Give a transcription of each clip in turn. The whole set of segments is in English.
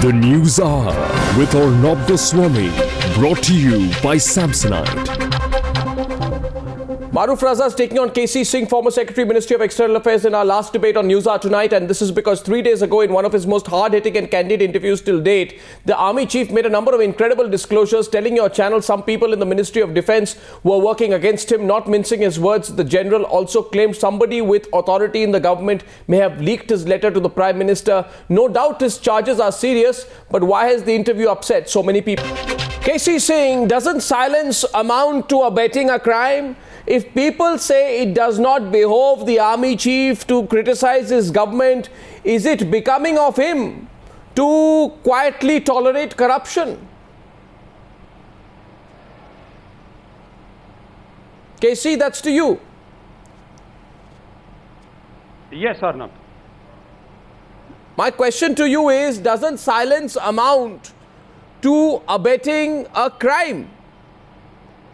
The News Hour with Arnab Goswami, brought to you by Samsonite. Maruf Raza is taking on KC Singh, former Secretary, Ministry of External Affairs, in our last debate on News Hour tonight. And this is because 3 days ago, in one of his most hard-hitting and candid interviews till date, the Army Chief made a number of incredible disclosures, telling your channel some people in the Ministry of Defence were working against him. Not mincing his words, the General also claimed somebody with authority in the government may have leaked his letter to the Prime Minister. No doubt his charges are serious, but why has the interview upset so many people? KC Singh, doesn't silence amount to abetting a crime? If people say it does not behove the Army Chief to criticize his government, is it becoming of him to quietly tolerate corruption? KC, that's to you. Yes or no? My question to you is, doesn't silence amount to abetting a crime?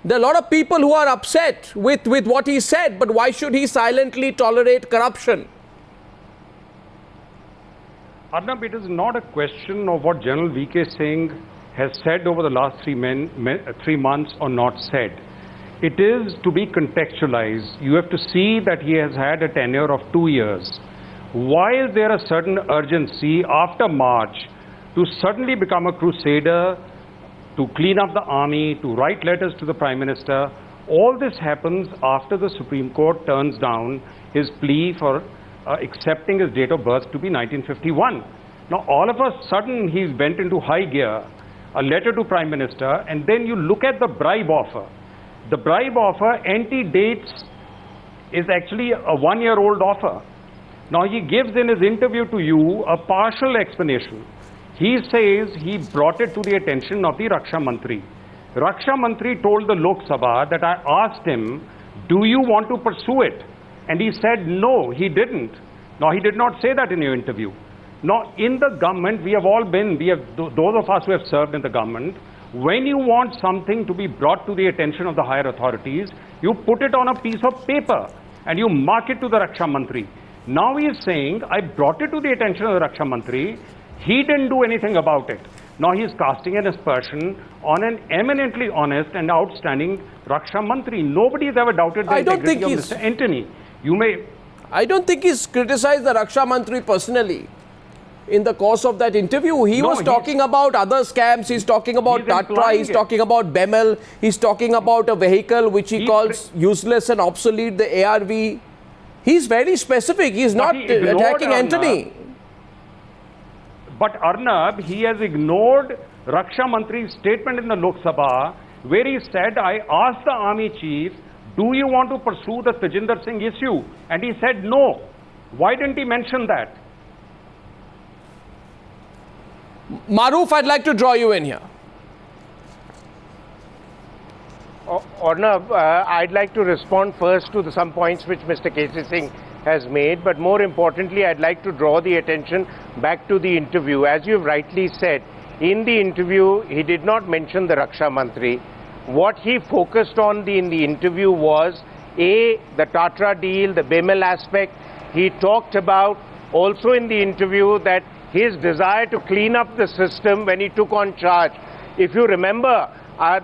There are a lot of people who are upset with what he said, but why should he silently tolerate corruption? Arnab, it is not a question of what General V.K. Singh has said over the last 3 months or not said. It is to be contextualized. You have to see that he has had a tenure of 2 years. Why is there a certain urgency after March to suddenly become a crusader, to clean up the army, to write letters to the Prime Minister? All this happens after the Supreme Court turns down his plea for accepting his date of birth to be 1951. Now, all of a sudden, he went into high gear, a letter to Prime Minister, and then you look at the bribe offer. The bribe offer antedates is actually a 1-year-old offer. Now, he gives in his interview to you a partial explanation. He says he brought it to the attention of the Raksha Mantri. Raksha Mantri told the Lok Sabha that I asked him, do you want to pursue it? And he said, no, he didn't. Now, he did not say that in your interview. Now, in the government, we have all been, those of us who have served in the government, when you want something to be brought to the attention of the higher authorities, you put it on a piece of paper and you mark it to the Raksha Mantri. Now he is saying, I brought it to the attention of the Raksha Mantri. He didn't do anything about it. Now he is casting an aspersion on an eminently honest and outstanding Raksha Mantri. Nobody has ever doubted the integrity of Mr. Antony. I don't think he's criticized the Raksha Mantri personally. In the course of that interview, he was talking about other scams. He's talking about Tatra. He's talking about BEML. He's talking about a vehicle which he calls useless and obsolete, the ARV. He's very specific. He's not attacking Antony. But Arnab, he has ignored Raksha Mantri's statement in the Lok Sabha, where he said, I asked the Army Chief, do you want to pursue the Tajinder Singh issue? And he said no. Why didn't he mention that? Maruf, I'd like to draw you in here. Arnab, I'd like to respond first to some points which Mr. KC Singh has made, but more importantly, I'd like to draw the attention back to the interview. As you've rightly said, in the interview, he did not mention the Raksha Mantri. What he focused on in the interview was, A, the Tatra deal, the BEML aspect. He talked about also in the interview that his desire to clean up the system when he took on charge. If you remember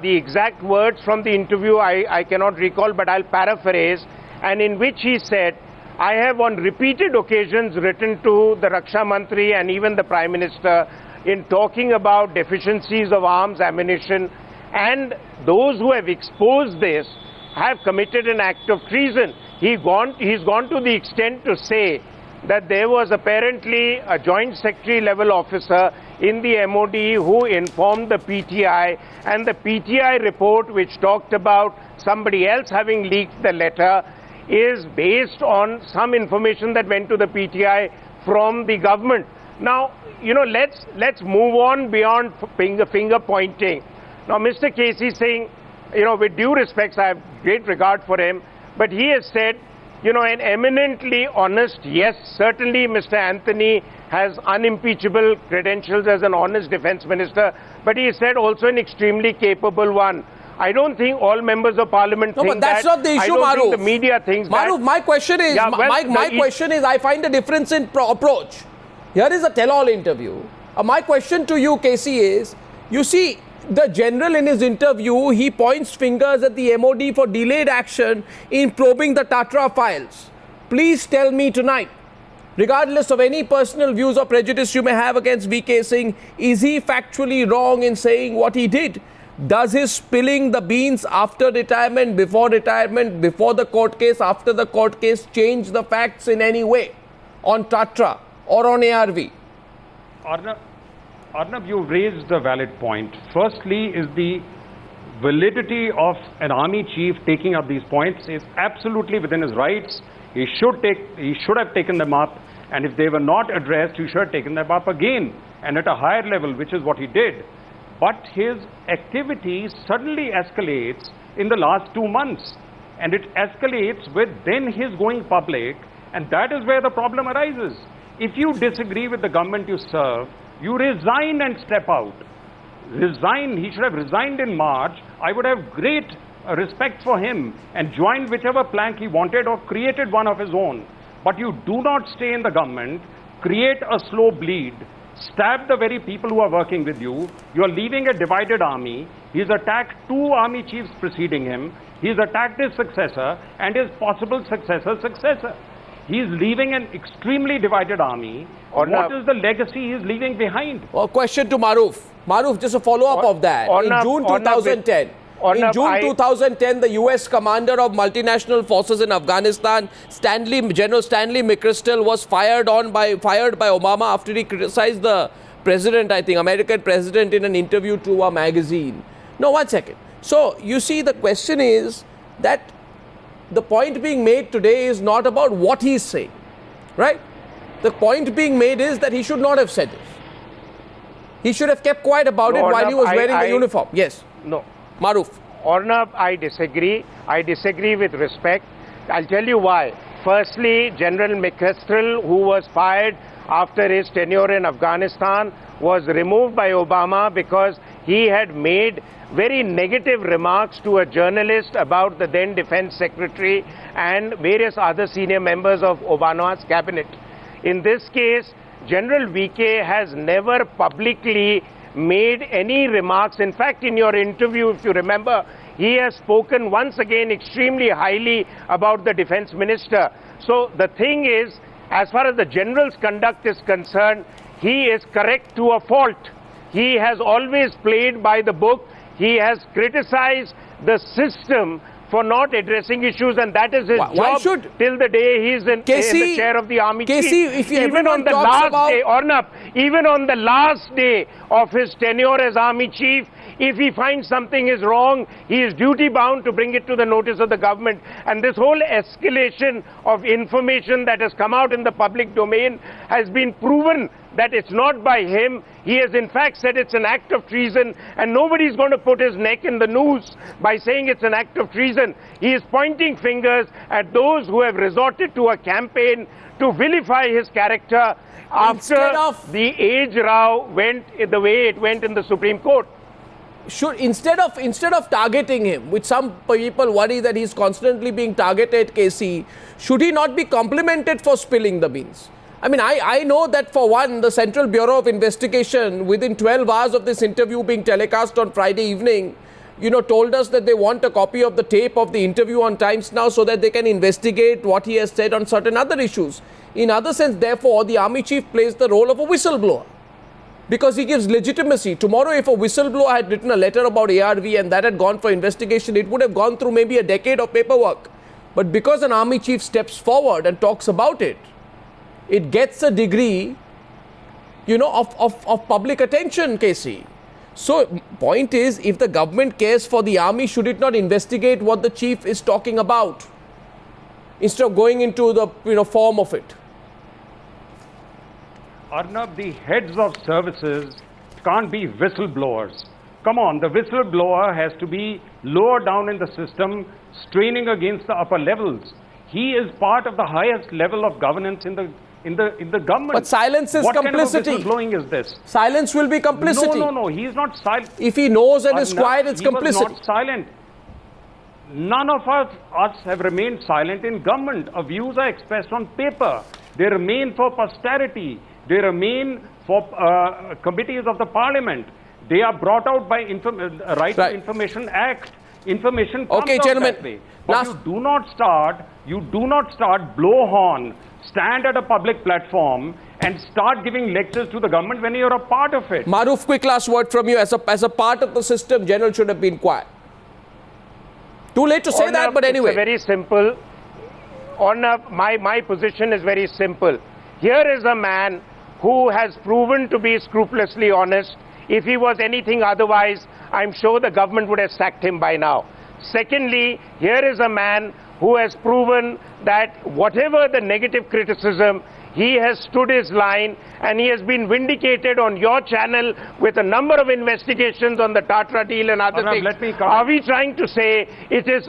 the exact words from the interview, I cannot recall, but I'll paraphrase, and in which he said, I have on repeated occasions written to the Raksha Mantri and even the Prime Minister in talking about deficiencies of arms, ammunition, and those who have exposed this have committed an act of treason. He's gone to the extent to say that there was apparently a joint secretary level officer in the MOD who informed the PTI, and the PTI report which talked about somebody else having leaked the letter is based on some information that went to the PTI from the government. Now, let's move on beyond finger pointing. Now, Mr. KC Singh, with due respects, I have great regard for him, but he has said, an eminently honest, yes, certainly Mr. Antony has unimpeachable credentials as an honest defense minister, but he said also an extremely capable one. I don't think all members of parliament think that. No, but that's not the issue, Maruf. I don't think the media thinks Maruf, that. my question is, my question is, I find a difference in approach. Here is a tell-all interview. My question to you, Casey, is, you see, the general in his interview, he points fingers at the MOD for delayed action in probing the Tatra files. Please tell me tonight, regardless of any personal views or prejudice you may have against VK Singh, is he factually wrong in saying what he did? Does his spilling the beans after retirement, before the court case, after the court case, change the facts in any way on Tatra or on ARV? Arnab, you raised a valid point. Firstly, is the validity of an army chief taking up these points is absolutely within his rights. He should have taken them up, and if they were not addressed, he should have taken them up again and at a higher level, which is what he did. But his activity suddenly escalates in the last 2 months, and it escalates with then his going public, and that is where the problem arises. If you disagree with the government you serve, you resign and step out. Resign. He should have resigned in March. I would have great respect for him and joined whichever plank he wanted or created one of his own. But you do not stay in the government, create a slow bleed, stab the very people who are working with you. You are leaving a divided army. He's attacked 2 army chiefs preceding him. He's attacked his successor and his possible successor. He's leaving an extremely divided army. What is the legacy he's leaving behind? Well, question to Maruf. Maruf, just a follow-up of that. In June 2010, the US commander of multinational forces in Afghanistan, General Stanley McChrystal, was fired by Obama after he criticized the president, I think, American president, in an interview to a magazine. No, 1 second. So, you see, the question is that the point being made today is not about what he's saying, right? The point being made is that he should not have said this. He should have kept quiet about it while he was wearing the uniform. Yes. No. Maruf. Arnab, I disagree. I disagree with respect. I'll tell you why. Firstly, General McChrystal, who was fired after his tenure in Afghanistan, was removed by Obama because he had made very negative remarks to a journalist about the then Defense Secretary and various other senior members of Obama's cabinet. In this case, General VK has never publicly made any remarks. In fact, in your interview, if you remember, he has spoken once again extremely highly about the defense minister. So the thing is, as far as the general's conduct is concerned, he is correct to a fault. He has always played by the book. He has criticized the system for not addressing issues, and that is his job till the day he is in the chair of the army chief. If even on the last day, Arnab, even on the last day of his tenure as army chief, if he finds something is wrong, he is duty bound to bring it to the notice of the government. And this whole escalation of information that has come out in the public domain has been proven that it's not by him. He has in fact said it's an act of treason, and nobody's going to put his neck in the noose by saying it's an act of treason. He is pointing fingers at those who have resorted to a campaign to vilify his character after the age row went the way it went in the Supreme Court. Instead of targeting him, which some people worry that he's constantly being targeted, KC, should he not be complimented for spilling the beans? I mean, I know that for one, the Central Bureau of Investigation, within 12 hours of this interview being telecast on Friday evening, told us that they want a copy of the tape of the interview on Times Now so that they can investigate what he has said on certain other issues. In other sense, therefore, the army chief plays the role of a whistleblower, because he gives legitimacy. Tomorrow, if a whistleblower had written a letter about ARV and that had gone for investigation, it would have gone through maybe a decade of paperwork. But because an army chief steps forward and talks about it, it gets a degree, of public attention, KC. So, point is, if the government cares for the army, should it not investigate what the chief is talking about instead of going into the, form of it? Arnab, the heads of services can't be whistleblowers. Come on, the whistleblower has to be lower down in the system, straining against the upper levels. He is part of the highest level of governance in the government. But silence is complicity. What kind of whistleblowing is this? Silence will be complicity. No, he is not silent. If he knows and is quiet, it's complicity. He was not silent. None of us have remained silent in government. Our views are expressed on paper. They remain for posterity. They remain for committees of the parliament. They are brought out by Right to Information Act. Information comes out gentlemen. that way. But you do not start blow horn, stand at a public platform and start giving lectures to the government when you're a part of it. Maroof, quick last word from you. As a part of the system, General should have been quiet. Too late to say that, but anyway. It's very simple. My position is very simple. Here is a man who has proven to be scrupulously honest. If he was anything otherwise, I'm sure the government would have sacked him by now. Secondly, here is a man who has proven that whatever the negative criticism, he has stood his line, and he has been vindicated on your channel with a number of investigations on the Tatra deal and other things. Are we trying to say it is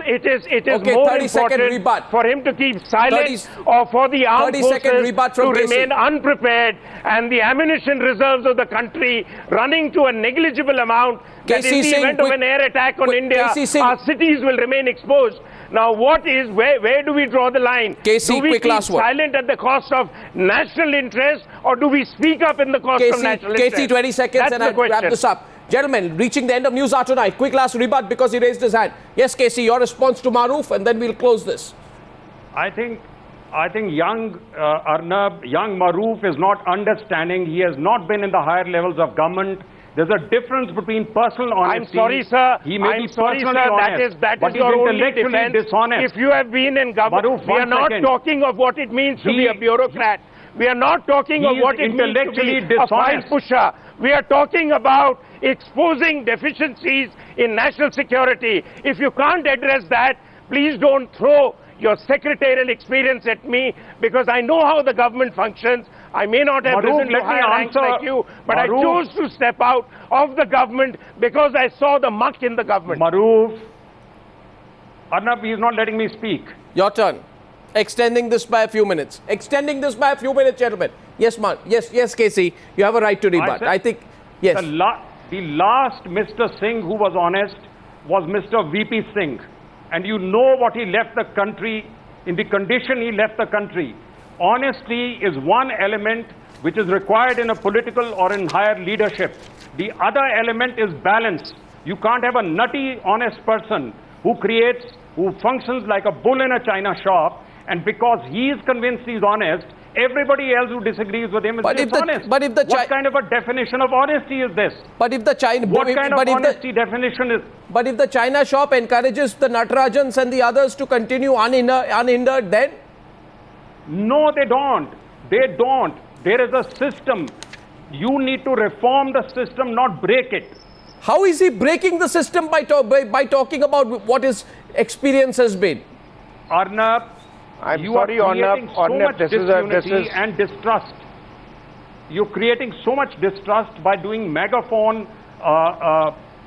more important for him to keep silent or for the armed forces to remain unprepared and the ammunition reserves of the country running to a negligible amount, that in the event of an air attack on India, our cities will remain exposed? Now, where do we draw the line? Do we keep silent at the cost of national interest, or do we speak up in the cost of national interest? KC, 20 seconds. That's and I'll wrap this up. Gentlemen, reaching the end of News Hour tonight. Quick last rebut because he raised his hand. Yes, KC, your response to Maroof, and then we'll close this. I think young Arnab, young Maroof is not understanding. He has not been in the higher levels of government. There's a difference between personal honesty. I'm sorry, sir. He may be personally honest, that but is your only intellectually defense. dishonest. If you have been in government, we are not talking of what it means to be a bureaucrat. We are not talking of what it means to be a file pusher. We are talking about exposing deficiencies in national security. If you can't address that, please don't throw your secretarial experience at me, because I know how the government functions. I may not have risen to higher ranks like you, but I chose to step out of the government because I saw the muck in the government. Maroof, Arnab, he is not letting me speak. Your turn. Extending this by a few minutes. Extending this by a few minutes, gentlemen. Yes, yes, KC, you have a right to rebut. I think, yes. The last Mr. Singh who was honest was Mr. VP Singh. And you know what he left the country, in the condition he left the country. Honesty is one element which is required in a political or in higher leadership. The other element is balance. You can't have a nutty, honest person who functions like a bull in a china shop, and because he is convinced he's honest, everybody else who disagrees with him is dishonest. What kind of a definition of honesty is this? What kind of honesty definition is? But if the China shop encourages the Natarajans and the others to continue unhindered, then? No, they don't. They don't. There is a system. You need to reform the system, not break it. How is he breaking the system by talking about what his experience has been? Arnab, you are creating so much disunity and distrust. You're creating so much distrust by doing megaphone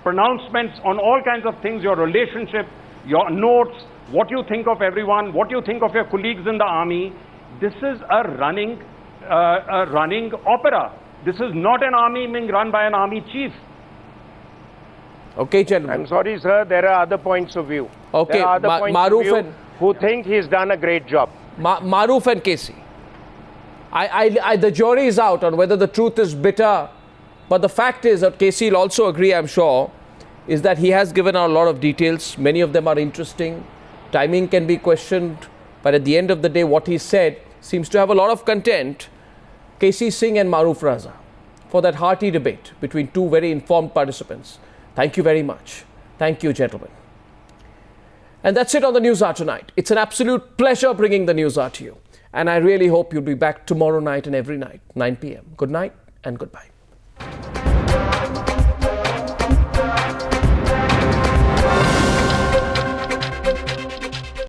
pronouncements on all kinds of things, your relationship, your notes, what you think of everyone, what you think of your colleagues in the army. This is a running opera. This is not an army being run by an army chief. Okay, gentlemen. I'm sorry, sir. There are other points of view. Okay, there are other points of view who think he's done a great job. Maroof and KC. The jury is out on whether the truth is bitter. But the fact is that KC will also agree, I'm sure, is that he has given out a lot of details. Many of them are interesting. Timing can be questioned. But at the end of the day, what he said seems to have a lot of content. KC Singh and Maroof Raza for that hearty debate between two very informed participants. Thank you very much. Thank you, gentlemen. And that's it on the News Hour tonight. It's an absolute pleasure bringing the News Hour to you. And I really hope you'll be back tomorrow night and every night, 9 p.m. Good night and goodbye.